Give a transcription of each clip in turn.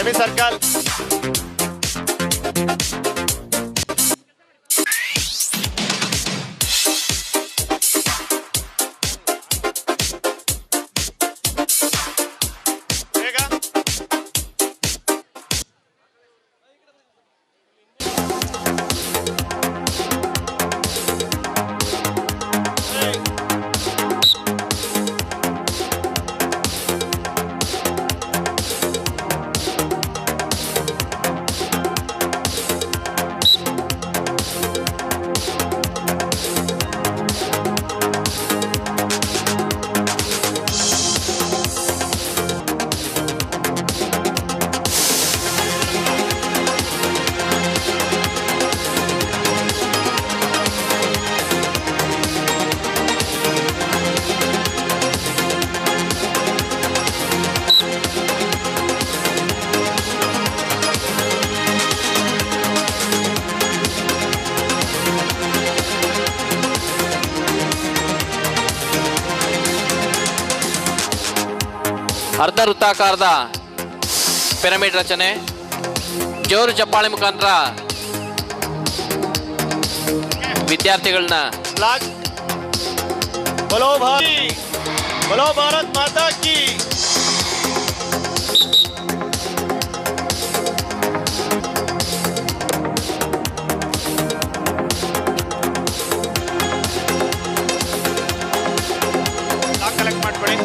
Semi circle. ಅರ್ಧ ವೃತ್ತಾಕಾರದ pyramid ರಚನೆ. ಜೋರು ಚಪ್ಪಾಳೆ ಮುಖಾಂತರ ವಿದ್ಯಾರ್ಥಿಗಳನ್ನ बोलो भाई, बोलो भारत माता की. ಕಲೆಕ್ಟ್ ಮಾಡ್ಕೊಳ್ಳಿ.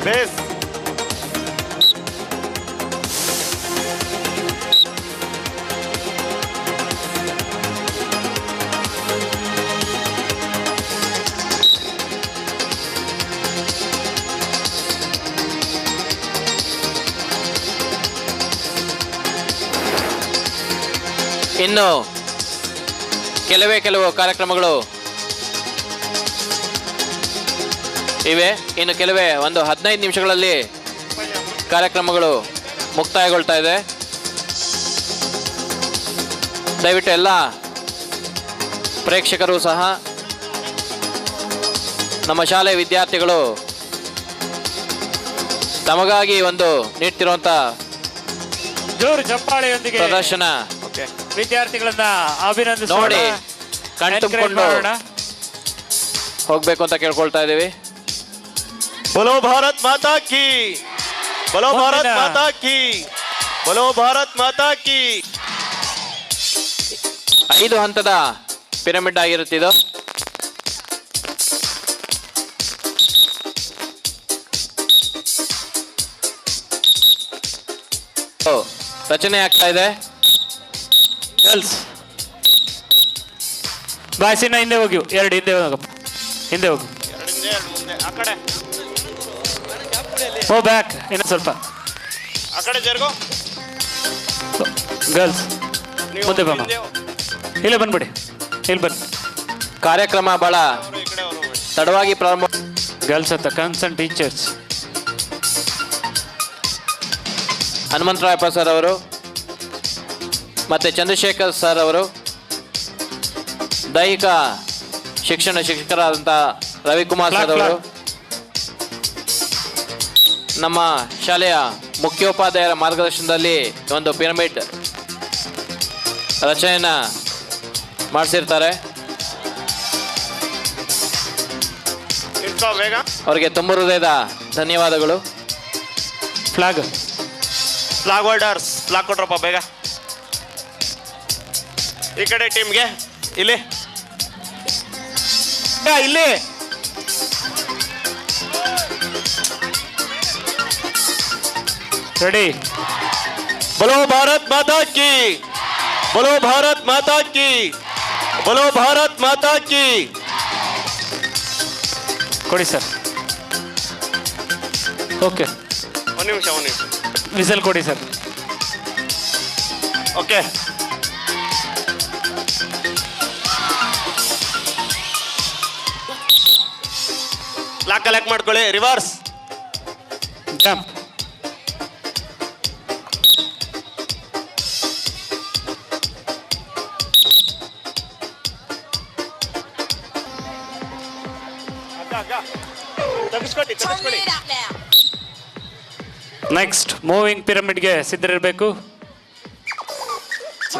ಬೇಸ್ ಇನ್ನು ಕೆಲವು ಕಾರ್ಯಕ್ರಮಗಳು ಇವೆ. ಇನ್ನು ಒಂದು 15 ನಿಮಿಷಗಳಲ್ಲಿ ಕಾರ್ಯಕ್ರಮಗಳು ಮುಕ್ತಾಯಗೊಳ್ತಾ ಇದೆ. ದಯವಿಟ್ಟು ಎಲ್ಲ ಪ್ರೇಕ್ಷಕರು ಸಹ ನಮ್ಮ ಶಾಲೆ ವಿದ್ಯಾರ್ಥಿಗಳು ತಮಗಾಗಿ ಒಂದು ನೀಡ್ತಿರುವಂತ ಜೋರು ಚಪ್ಪಾಳೆಯೊಂದಿಗೆ ಪ್ರದರ್ಶನ ವಿದ್ಯಾರ್ಥಿಗಳನ್ನ ಅಭಿನಂದಿಸೋಣ. ನೋಡಿ ಕಣ್ತುಂಬಿಕೊಂಡು ಹೋಗ್ಬೇಕು ಅಂತ ಕೇಳ್ಕೊಳ್ತಾ ಇದ್ದೀವಿ. बोलो भारत माता की, बोलो भारत माता की, बोलो भारत माता की. 5 ಹಂತದ ಪಿರಮಿಡ್ ಆಗಿರುತ್ತಿದ್ದು ರಚನೆ ಆಗ್ತಾ ಇದೆ. ಗರ್ಲ್ಸ್ ಬಾಯ್ಸಿನ ಹಿಂದೆ ಹೋಗಿ, 2 ಹಿಂದೆ ಹೋಗಪ್ಪ, ಹಿಂದೆ ಹೋಗು. ಆ ಕಡೆ ಓ ಬ್ಯಾಕ್, ಇನ್ನು ಸ್ವಲ್ಪ ಆ ಕಡೆ ಜರ್ಗೋ. ಗರ್ಲ್ಸ್ ಮುಂದೆ ಬಮ್ಮ, ಇಲ್ಲೇ ಬಂದ್ಬಿಡಿ, ಇಲ್ಲಿ ಬನ್ನಿ. ಕಾರ್ಯಕ್ರಮ ಬಹಳ ತಡವಾಗಿ ಪ್ರಾರಂಭ. ಗರ್ಲ್ಸ್ ಅಂತ ಕನ್ಸರ್ನ್ ಟೀಚರ್ಸ್ ಹನುಮಂತರಾಯಪ್ಪ ಸರ್ ಅವರು ಮತ್ತೆ ಚಂದ್ರಶೇಖರ್ ಸರ್ ಅವರು, ದೈಹಿಕ ಶಿಕ್ಷಣ ಶಿಕ್ಷಕರಾದಂಥ ರವಿಕುಮಾರ್ ಸರ್ ಅವರು, ನಮ್ಮ ಶಾಲೆಯ ಮುಖ್ಯೋಪಾಧ್ಯಾಯರ ಮಾರ್ಗದರ್ಶನದಲ್ಲಿ ಒಂದು ಪಿರಮಿಡ್ ರಚನೆಯನ್ನು ಮಾಡಿಸಿರ್ತಾರೆ. ಅವರಿಗೆ ತುಂಬ ಹೃದಯದ ಧನ್ಯವಾದಗಳು. ಫ್ಲಾಗ್ ಹೋಲ್ಡರ್ಸ್ ಫ್ಲಾಗ್ ಕೊಟ್ರಪ್ಪ ಬೇಗ. ಈ ಕಡೆ ಟೀಮ್ಗೆ ಇಲ್ಲಿ ಇಲ್ಲಿ ರೆಡಿ. बोलो भारत माता की, बोलो भारत माता की, बोलो भारत माता की. ಕೊಡಿ ಸರ್. ಓಕೆ, ಒಂದು ನಿಮಿಷ ವಿಸಲ್ ಕೊಡಿ ಸರ್. ಓಕೆ, ಬ್ಲಾಕ್ ಕಲೆಕ್ಟ್ ಮಾಡ್ಕೊಳ್ಳಿ. ರಿವರ್ಸ್. ಜಂಪ್. ನೆಕ್ಸ್ಟ್ ಮೂವಿಂಗ್ ಪಿರಮಿಡ್ಗೆ ಸಿದ್ಧರಿರಬೇಕು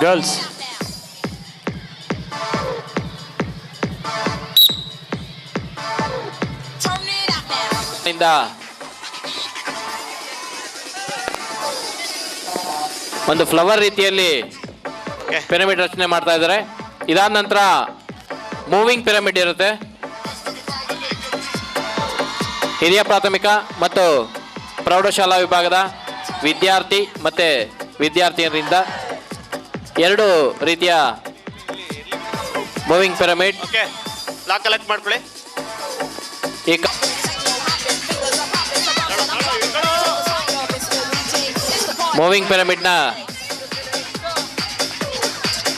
ಗರ್ಲ್ಸ್. ಇಂದ ಒಂದು ಫ್ಲವರ್ ರೀತಿಯಲ್ಲಿ ಪಿರಮಿಡ್ ರಚನೆ ಮಾಡ್ತಾ ಇದ್ದಾರೆ. ಇದಾದ ನಂತರ ಮೂವಿಂಗ್ ಪಿರಮಿಡ್ ಇರುತ್ತೆ. ಹಿರಿಯ ಪ್ರಾಥಮಿಕ ಮತ್ತು ಪ್ರೌಢಶಾಲಾ ವಿಭಾಗದ ವಿದ್ಯಾರ್ಥಿ ಮತ್ತು ವಿದ್ಯಾರ್ಥಿಯರಿಂದ ಎರಡು ರೀತಿಯ moving pyramid. Okay, block collect ಮಾಡ್ಕೊಳ್ಳಿ. ಈ ಮೂವಿಂಗ್ ಪಿರಮಿಡ್ನ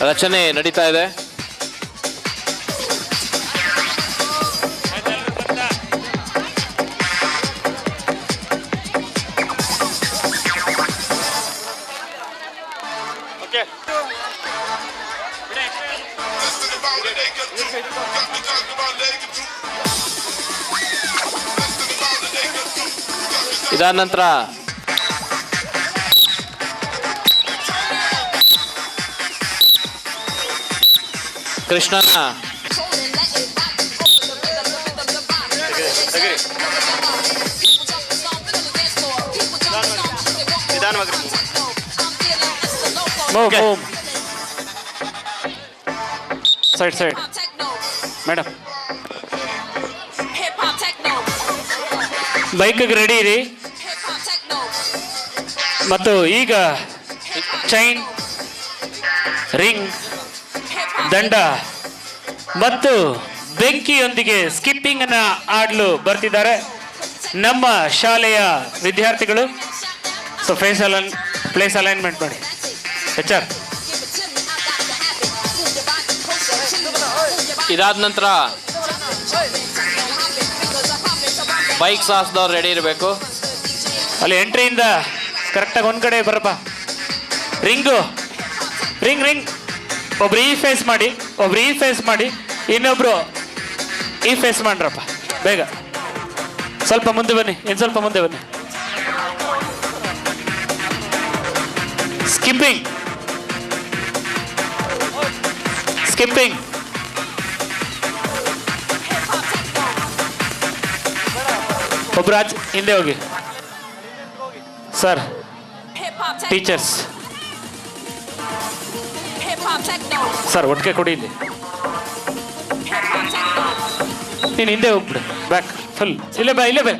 ರಚನೆ ನಡೀತಾ ಇದೆ. ಓಕೆ, ಇದಾದ ನಂತರ ಕೃಷ್ಣನ ನಿಧಾನವಾಗಿ. Move Okay. Move side side madam. ಬೈಕ್ಗೆ ರೆಡಿ ಇರಿ. ಮತ್ತು ಈಗ ಚೈನ್, ರಿಂಗ್, ದಂಡ ಮತ್ತು ಬೆಂಕಿಯೊಂದಿಗೆ ಸ್ಕಿಪ್ಪಿಂಗ್ ಅನ್ನ ಆಡಲು ಬರ್ತಿದ್ದಾರೆ ನಮ್ಮ ಶಾಲೆಯ ವಿದ್ಯಾರ್ಥಿಗಳು. ಸೊ ಪ್ಲೇಸ್ ಅಲೈನ್ಮೆಂಟ್ ಮಾಡಿ. ಎಚ್.ಆರ್. ಇದಾದ ನಂತರ ಬೈಕ್ ಸಾಹಸದವ್ರು ರೆಡಿ ಇರಬೇಕು. ಅಲ್ಲಿ ಎಂಟ್ರಿಯಿಂದ ಕರೆಕ್ಟಾಗಿ ಒಂದು ಕಡೆ ಬರಪ್ಪ. Ring, ring ring. ಒಬ್ರು ಈ ಫೇಸ್ ಮಾಡಿ, ಒಬ್ರು ಈ ಫೇಸ್ ಮಾಡಿ, ಇನ್ನೊಬ್ರು ಈ ಫೇಸ್ ಮಾಡ್ರಪ್ಪ. ಬೇಗ ಸ್ವಲ್ಪ ಮುಂದೆ ಬನ್ನಿ, ಇನ್ನು ಸ್ವಲ್ಪ ಮುಂದೆ ಬನ್ನಿ. Skipping skipping. ಒಬ್ರು ಆಚೆ ಹಿಂದೆ ಹೋಗಿ. ಸರ್, ಟೀಚರ್ಸ್ ಸರ್ ಒಟ್ಟಿಗೆ ಕೊಡಿ. ಇಲ್ಲಿ ನೀನು ಹಿಂದೆ ಹೋಗ್ಬಿಡು. Back full. ಇಲ್ಲೇ ಬಾ, ಇಲ್ಲೇ ಬಾ.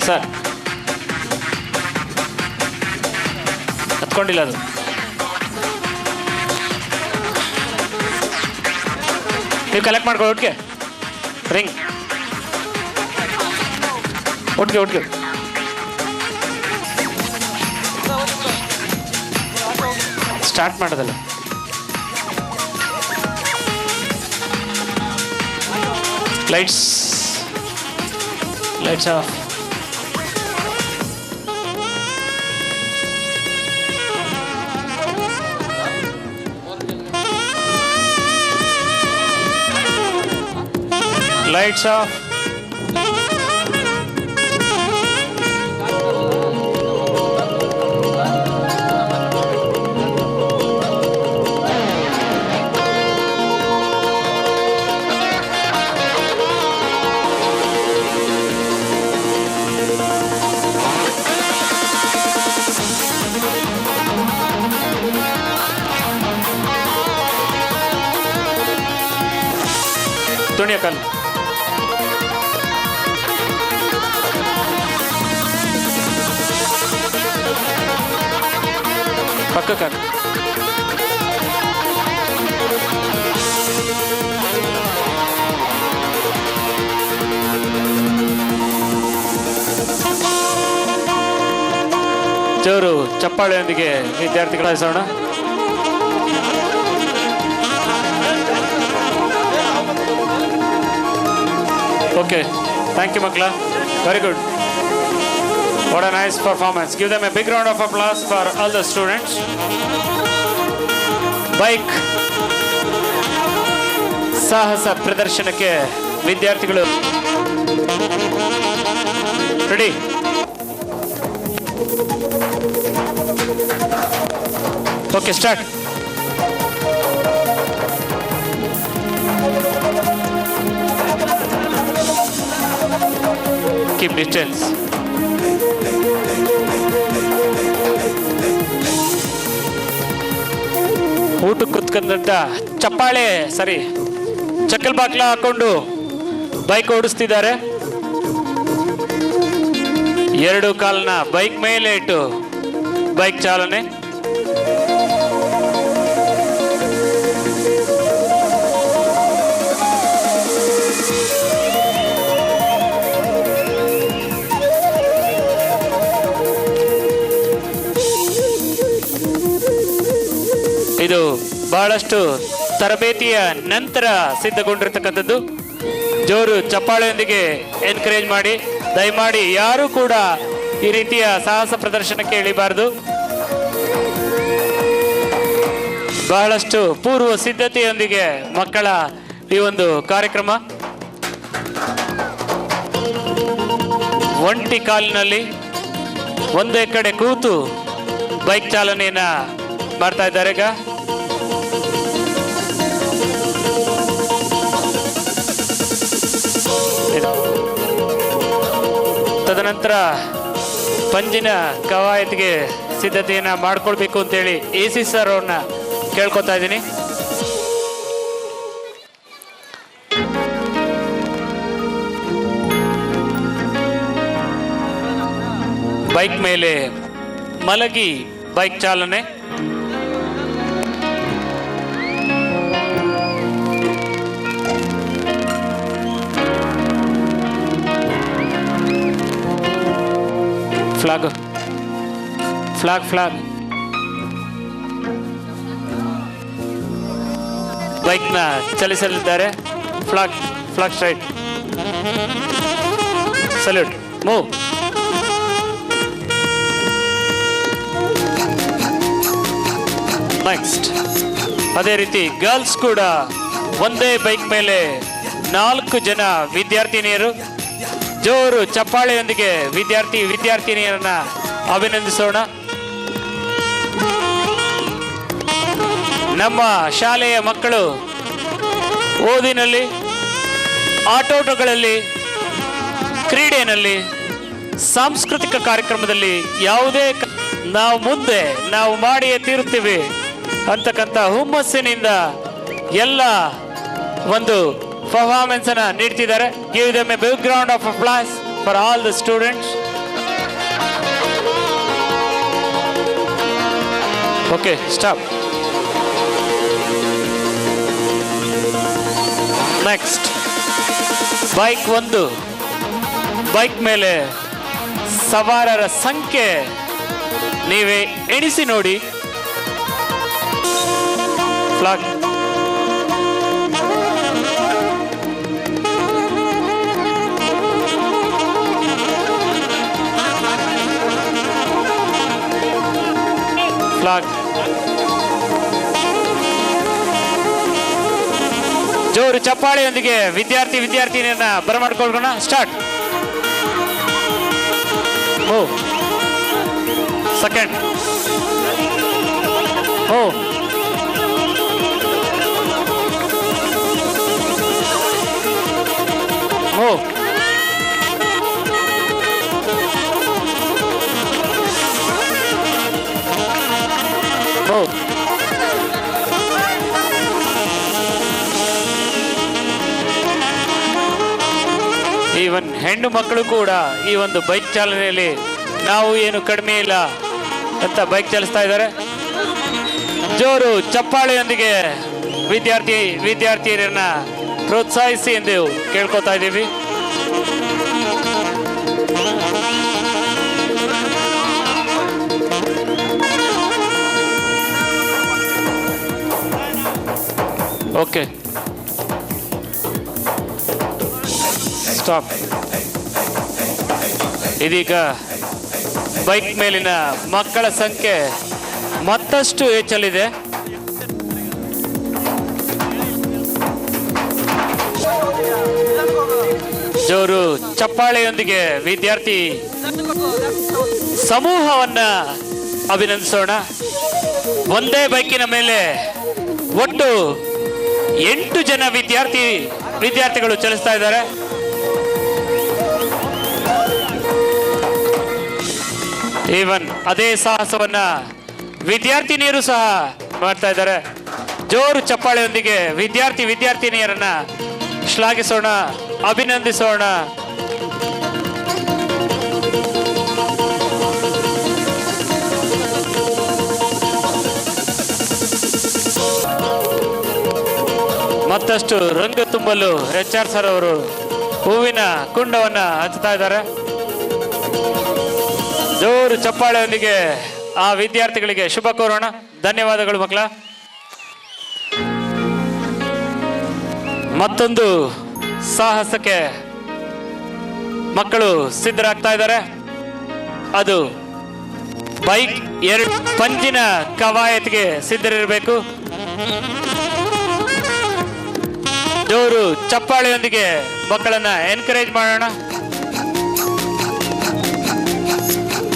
ಸರ್ ಹತ್ಕೊಂಡಿಲ್ಲ ಅದು. ನೀವು ಕಲೆಕ್ಟ್ ಮಾಡ್ಕೊಳ್ಳಿ ಒಟ್ಟಿಗೆ. ರಿಂಗ್ ಒಟ್ಟಿಗೆ ಒಟ್ಟಿಗೆ. ಸ್ಟಾರ್ಟ್ ಮಾಡೋದಲ್ಲ. Lights lights off. Lights off. ತುಣಿಯ ಕಾಲು. ಪಕ್ಕಕ್ಕಾಗ. ಜೋರು ಚಪ್ಪಾಳೆಯೊಂದಿಗೆ ವಿದ್ಯಾರ್ಥಿಗಳ ಹೆಸರೋಣ. Okay, thank you, Makla. Very good. What a nice performance. Give them a big round of applause for all the students. Bike ಸಾಹಸ ಪ್ರದರ್ಶನಕ್ಕೆ ವಿದ್ಯಾರ್ಥಿಗಳು ready. Okay, start. Keep distance. ಊಟಕ್ಕೆ ಕುತ್ಕೊಂಡಂತ ಚಪ್ಪಾಳೆ ಸರಿ ಚಕ್ಕಲ್ ಬಾಕ್ಲ ಹಾಕೊಂಡು ಬೈಕ್ ಓಡಿಸ್ತಿದ್ದಾರೆ. ಎರಡು ಕಾಲನ್ನ ಬೈಕ್ ಮೇಲೆ ಇಟ್ಟು ಬೈಕ್ ಚಾಲನೆ. ಇದು ಬಹಳಷ್ಟು ತರಬೇತಿಯ ನಂತರ ಸಿದ್ಧಗೊಂಡಿರ್ತಕ್ಕಂಥದ್ದು. ಜೋರು ಚಪ್ಪಾಳೆಯೊಂದಿಗೆ ಎನ್ಕರೇಜ್ ಮಾಡಿ. ದಯಮಾಡಿ ಯಾರು ಕೂಡ ಈ ರೀತಿಯ ಸಾಹಸ ಪ್ರದರ್ಶನಕ್ಕೆ ಇಳಿಬಾರದು. ಬಹಳಷ್ಟು ಪೂರ್ವ ಸಿದ್ಧತೆಯೊಂದಿಗೆ ಮಕ್ಕಳ ಈ ಒಂದು ಕಾರ್ಯಕ್ರಮ. ಒಂಟಿ ಕಾಲಿನಲ್ಲಿ ಒಂದೇ ಕಡೆ ಕೂತು ಬೈಕ್ ಚಾಲನೆಯನ್ನ ಮಾಡ್ತಾ ಇದ್ದಾರೆ. ಈಗ ತದನಂತರ ಪಂಜಿನ ಕವಾಯತಿಗೆ ಸಿದ್ಧತೆಯನ್ನ ಮಾಡ್ಕೊಳ್ಬೇಕು ಅಂತೇಳಿ AC ಸರ್ ಅವ್ರನ್ನ ಕೇಳ್ಕೊತಾ ಇದ್ದೀನಿ. ಬೈಕ್ ಮೇಲೆ ಮಲಗಿ ಬೈಕ್ ಚಾಲನೆ. Flag flag flag. ಬೈಕ್ನ ಚಲಿಸಲಿದ್ದಾರೆ. Flag flag straight. Salute. Move. Next ಅದೇ ರೀತಿ ಗರ್ಲ್ಸ್ ಕೂಡ ಒಂದೇ ಬೈಕ್ ಮೇಲೆ 4 ಜನ ವಿದ್ಯಾರ್ಥಿನಿಯರು. ಜೋರು ಚಪ್ಪಾಳೆಯೊಂದಿಗೆ ವಿದ್ಯಾರ್ಥಿನಿಯರನ್ನ ಅಭಿನಂದಿಸೋಣ. ನಮ್ಮ ಶಾಲೆಯ ಮಕ್ಕಳು ಓದಿನಲ್ಲಿ, ಆಟೋಟಗಳಲ್ಲಿ, ಕ್ರೀಡೆಯಲ್ಲಿ, ಸಾಂಸ್ಕೃತಿಕ ಕಾರ್ಯಕ್ರಮದಲ್ಲಿ ಯಾವುದೇ ನಾವು ಮಾಡಿಯೇ ತೀರುತ್ತೀವಿ ಅಂತಕ್ಕಂಥ ಹುಮ್ಮಸ್ಸಿನಿಂದ ಎಲ್ಲ ಒಂದು ಪರ್ಫಾರ್ಮೆನ್ಸ್ ಅನ್ನ ನೀಡ್ತಿದ್ದಾರೆ. Give them a big round of applause for all the students. Okay, stop. Next bike 1. Bike ಮೇಲೆ ಸವಾರರ ಸಂಖ್ಯೆ ನೀವೇ ಎಣಿಸಿ ನೋಡಿ. ಫ್ಲಾಗ್. ಫ್ಲಾಗ್. ಜೋರು ಚಪ್ಪಾಳೆಯೊಂದಿಗೆ ವಿದ್ಯಾರ್ಥಿನಿಯನ್ನ ಬರಮಾಡ್ಕೊಳ್ಳೋಣ. Start. Move. Second. Move. Move. Move. Even ಹೆಣ್ಣು ಮಕ್ಕಳು ಕೂಡ ಈ ಒಂದು ಬೈಕ್ ಚಾಲನೆಯಲ್ಲಿ ನಾವು ಏನು ಕಡಿಮೆ ಇಲ್ಲ ಅಂತ ಬೈಕ್ ಚಲಿಸ್ತಾ ಇದ್ದಾರೆ. ಜೋರು ಚಪ್ಪಾಳೆಯೊಂದಿಗೆ ವಿದ್ಯಾರ್ಥಿಯರನ್ನ ಪ್ರೋತ್ಸಾಹಿಸಿ ಎಂದು ಕೇಳ್ಕೊತಾ ಇದ್ದೀವಿ. Okay, stop. ಇದೀಗ ಬೈಕ್ ಮೇಲಿನ ಮಕ್ಕಳ ಸಂಖ್ಯೆ ಮತ್ತಷ್ಟು ಹೆಚ್ಚಲಿದೆ. ಜೋರು ಚಪ್ಪಾಳೆಯೊಂದಿಗೆ ವಿದ್ಯಾರ್ಥಿ ಸಮೂಹವನ್ನ ಅಭಿನಂದಿಸೋಣ. ಒಂದೇ ಬೈಕಿನ ಮೇಲೆ ಒಟ್ಟು 8 ಜನ ವಿದ್ಯಾರ್ಥಿಗಳು ಚಲಿಸ್ತಾ ಇದ್ದಾರೆ. ಈವನ್ ಅದೇ ಸಾಹಸವನ್ನ ವಿದ್ಯಾರ್ಥಿನಿಯರು ಸಹ ಮಾಡ್ತಾ ಇದ್ದಾರೆ. ಜೋರು ಚಪ್ಪಾಳೆಯೊಂದಿಗೆ ವಿದ್ಯಾರ್ಥಿನಿಯರನ್ನ ಶ್ಲಾಘಿಸೋಣ, ಅಭಿನಂದಿಸೋಣ. ಮತ್ತಷ್ಟು ರಂಗ ತುಂಬಲು HR ಸರ್ ಅವರು ಹೂವಿನ ಕುಂಡವನ್ನ ಹಚ್ಚುತ್ತಾ ಇದ್ದಾರೆ. ಜೋರು ಚಪ್ಪಾಳೆಯೊಂದಿಗೆ ಆ ವಿದ್ಯಾರ್ಥಿಗಳಿಗೆ ಶುಭ ಕೋರೋಣ. ಧನ್ಯವಾದಗಳು ಮಕ್ಕಳ. ಮತ್ತೊಂದು ಸಾಹಸಕ್ಕೆ ಮಕ್ಕಳು ಸಿದ್ಧರಾಗ್ತಾ ಇದ್ದಾರೆ. ಅದು ಬೈಕ್ 2 ಪಂಜಿನ ಕವಾಯತ್ಗೆ ಸಿದ್ಧರಿರಬೇಕು. ಜೋರು ಚಪ್ಪಾಳೆಯೊಂದಿಗೆ ಮಕ್ಕಳನ್ನ ಎನ್ಕರೇಜ್ ಮಾಡೋಣ.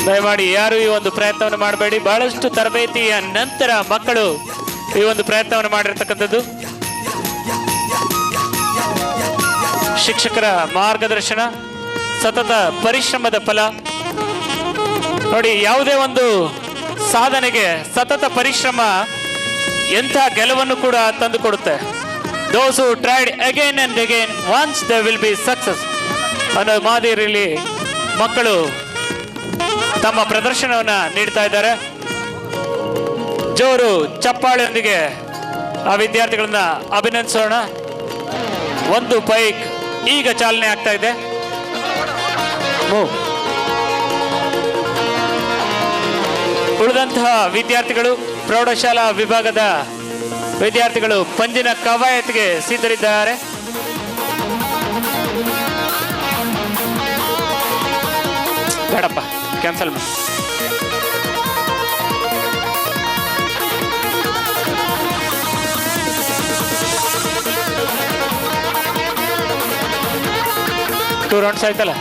ದಯಮಾಡಿ ಯಾರು ಈ ಒಂದು ಪ್ರಯತ್ನವನ್ನು ಮಾಡಬೇಡಿ. ಬಹಳಷ್ಟು ತರಬೇತಿಯ ನಂತರ ಮಕ್ಕಳು ಈ ಒಂದು ಪ್ರಯತ್ನವನ್ನು ಮಾಡಿರ್ತಕ್ಕಂಥದ್ದು. ಶಿಕ್ಷಕರ ಮಾರ್ಗದರ್ಶನ, ಸತತ ಪರಿಶ್ರಮದ ಫಲ. ನೋಡಿ, ಯಾವುದೇ ಒಂದು ಸಾಧನೆಗೆ ಸತತ ಪರಿಶ್ರಮ ಎಂಥ ಗೆಲುವನ್ನು ಕೂಡ ತಂದು ಕೊಡುತ್ತೆ. Those who tried again and again, once there will be success ಅನ್ನೋ ಮಾದರಿಯಲ್ಲಿ ಮಕ್ಕಳು ತಮ್ಮ ಪ್ರದರ್ಶನವನ್ನ ನೀಡ್ತಾ ಇದ್ದಾರೆ. ಜೋರು ಚಪ್ಪಾಳೆಯೊಂದಿಗೆ ಆ ವಿದ್ಯಾರ್ಥಿಗಳನ್ನ ಅಭಿನಂದಿಸೋಣ. ಒಂದು ಬೈಕ್ ಈಗ ಚಾಲನೆ ಆಗ್ತಾ ಇದೆ. ಉಳಿದಂತಹ ವಿದ್ಯಾರ್ಥಿಗಳು, ಪ್ರೌಢಶಾಲಾ ವಿಭಾಗದ ವಿದ್ಯಾರ್ಥಿಗಳು ಪಂಜಿನ ಕವಾಯತ್ಗೆ ಸಿದ್ಧರಿದ್ದಾರೆ. ಬೇಡಪ್ಪ, ಕ್ಯಾನ್ಸಲ್ ಮಾಡಿ. ಟೂ ರೌಂಡ್ಸ್ ಆಯ್ತಲ್ಲ,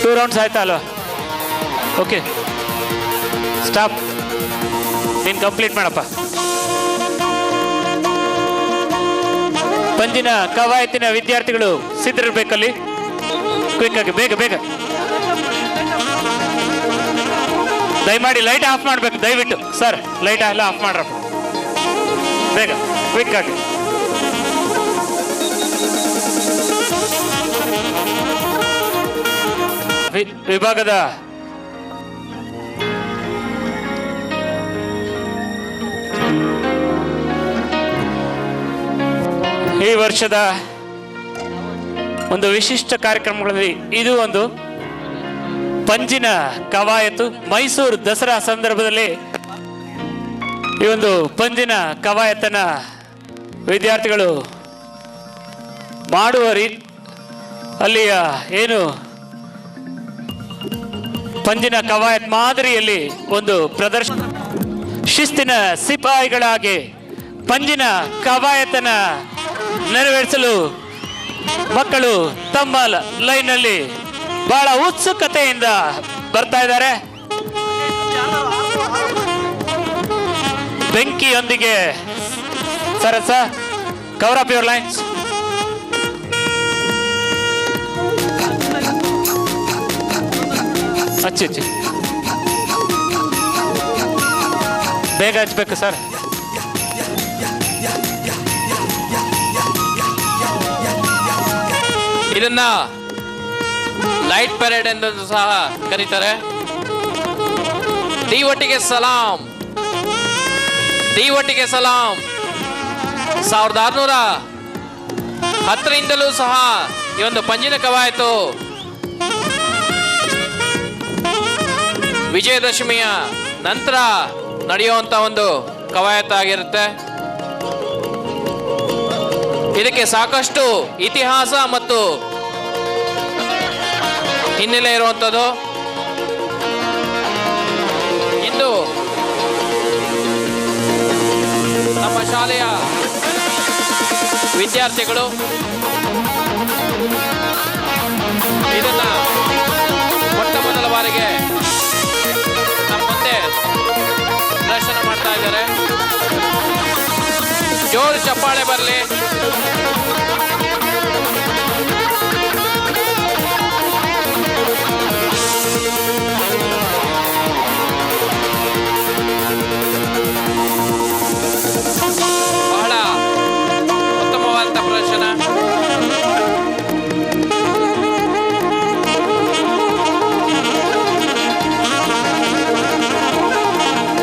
2 ರೌಂಡ್ಸ್ ಆಯ್ತಾ ಅಲ್ವಾ? Okay, stop. ನೀನು ಕಂಪ್ಲೀಟ್ ಮಾಡಪ್ಪ. ಪಂಜಿನ ಕವಾಯತಿನ ವಿದ್ಯಾರ್ಥಿಗಳು ಸಿದ್ಧರಿರ್ಬೇಕಲ್ಲಿ. ಕ್ವಿಕ್ ಆಗಿ, ಬೇಗ ಬೇಗ. ದಯಮಾಡಿ ಲೈಟ್ ಆಫ್ ಮಾಡ್ಬೇಕು ದಯವಿಟ್ಟು. ಸರ್, ಲೈಟ್ ಎಲ್ಲ ಆಫ್ ಮಾಡ್ರಪ್ಪ, ಬೇಗ, ಕ್ವಿಕ್ ಆಗಿ. ವಿಭಾಗದ ಈ ವರ್ಷದ ಒಂದು ವಿಶಿಷ್ಟ ಕಾರ್ಯಕ್ರಮಗಳಲ್ಲಿ ಇದು ಒಂದು. ಪಂಜಿನ ಕವಾಯತು ಮೈಸೂರು ದಸರಾ ಸಂದರ್ಭದಲ್ಲಿ ಈ ಒಂದು ಪಂಜಿನ ಕವಾಯತನ ವಿದ್ಯಾರ್ಥಿಗಳು ಮಾಡುವ ಅಲ್ಲಿಯ ಏನು ಪಂಜಿನ ಕವಾಯತ್ ಮಾದರಿಯಲ್ಲಿ ಒಂದು ಪ್ರದರ್ಶನ. ಶಿಸ್ತಿನ ಸಿಪಾಯಿಗಳಾಗಿ ಪಂಜಿನ ಕವಾಯತನ ನೆರವೇರಿಸಲು ಮಕ್ಕಳು ತಮ್ಮ ಲೈನಲ್ಲಿ ಬಹಳ ಉತ್ಸುಕತೆಯಿಂದ ಬರ್ತಾ ಇದ್ದಾರೆ. ಬೆಂಕಿಯೊಂದಿಗೆ ಸರಸ. Cover up your lines. ಹಚ್ಚಿ ಬೇಗ ಹಚ್ಬೇಕು ಸರ್. ಇದನ್ನ ಲೈಟ್ ಪರೇಡ್ ಎಂದು ಸಹ ಕರೀತಾರೆ. ಡಿ ಒಟ್ಟಿಗೆ ಸಲಾಂ, ಡಿ ಒಟ್ಟಿಗೆ ಸಲಾಂ. 1610ರಿಂದಲೂ ಸಹ ಈ ಒಂದು ಪಂಜಿನ ಕವಾಯತು ವಿಜಯದಶಮಿಯ ನಂತರ ನಡೆಯುವಂತ ಒಂದು ಕವಾಯತಾಗಿರುತ್ತೆ. ಇದಕ್ಕೆ ಸಾಕಷ್ಟು ಇತಿಹಾಸ ಮತ್ತು ಹಿನ್ನೆಲೆ ಇರುವಂಥದ್ದು. ಇಂದು ನಮ್ಮ ಶಾಲೆಯ ವಿದ್ಯಾರ್ಥಿಗಳು ಇದನ್ನ ಮೊಟ್ಟ ಮೊದಲ ಬಾರಿಗೆ ನಮ್ಮ ಮುಂದೆ ಪ್ರದರ್ಶನ ಮಾಡ್ತಾ ಇದ್ದಾರೆ. ಜೋರು ಚಪ್ಪಾಳೆ ಬರಲಿ. ಬಹಳ ಉತ್ತಮವಾದಂಥ ಪ್ರದರ್ಶನ.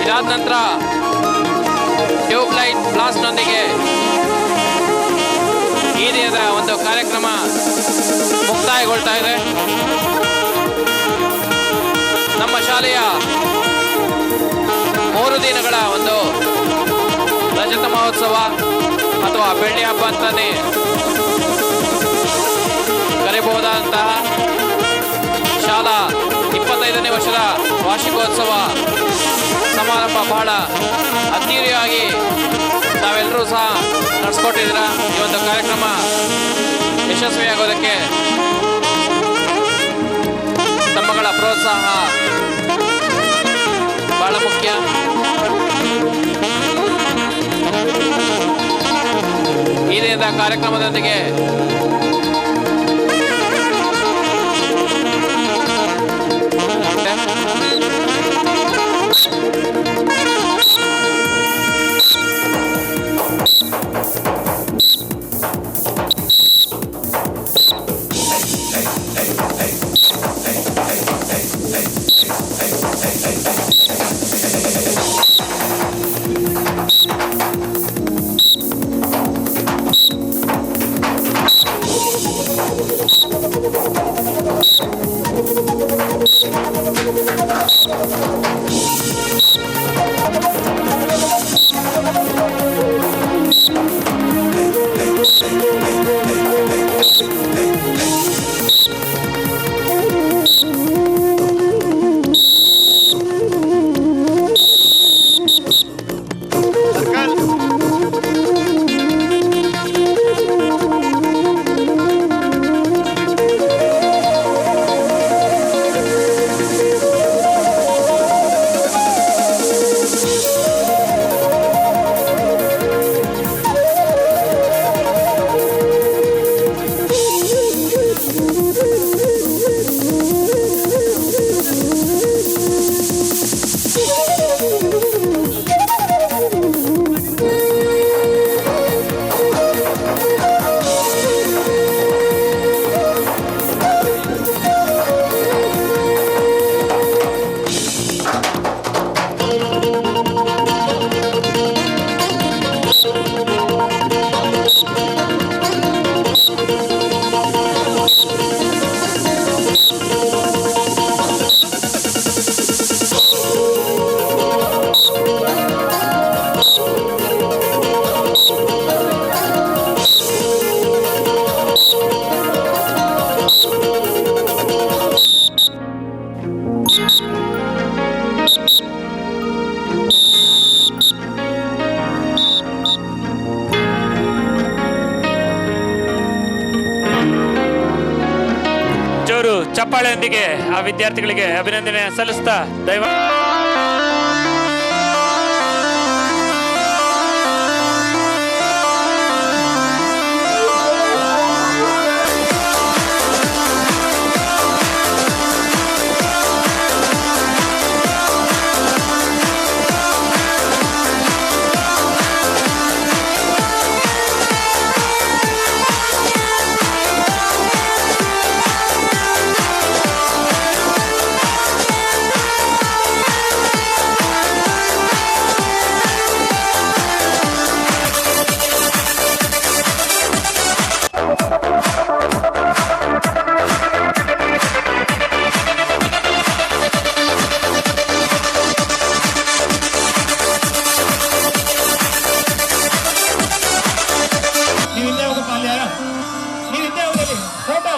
ಇದಾದ ನಂತರ ಟ್ಯೂಬ್ ಲೈಟ್ ಬ್ಲಾಸ್ಟ್ನೊಂದಿಗೆ ಈ ದಿನದ ಒಂದು ಕಾರ್ಯಕ್ರಮ ಮುಕ್ತಾಯಗೊಳ್ತಾ ಇದೆ. ನಮ್ಮ ಶಾಲೆಯ 3 ದಿನಗಳ ಒಂದು ರಜತ ಮಹೋತ್ಸವ ಅಥವಾ ಬೆಳ್ಳಿ ಹಬ್ಬ ಅಂತಾನೆ ಕರೆಯಬಹುದಾದಂತಹ ಶಾಲಾ 25ನೇ ವರ್ಷದ ವಾರ್ಷಿಕೋತ್ಸವ ಸಮಾರಂಭ ಬಹಳ ಅದ್ದೂರಿಯಾಗಿ ತಾವೆಲ್ಲರೂ ಸಹ ನಡೆಸ್ಕೊಟ್ಟಿದ್ದೀರ. ಈ ಒಂದು ಕಾರ್ಯಕ್ರಮ ಯಶಸ್ವಿಯಾಗೋದಕ್ಕೆ ತಮ್ಮಗಳ ಪ್ರೋತ್ಸಾಹ ಬಹಳ ಮುಖ್ಯ. ಈ ದಿನದ ಕಾರ್ಯಕ್ರಮದೊಂದಿಗೆ ಚಪ್ಪಾಳೆಯೊಂದಿಗೆ ಆ ವಿದ್ಯಾರ್ಥಿಗಳಿಗೆ ಅಭಿನಂದನೆ ಸಲ್ಲಿಸ್ತಾ ದೈವ ನೀವು ಹಿಂದೆ ಹೋಗಲಿ ಫೋಟೋ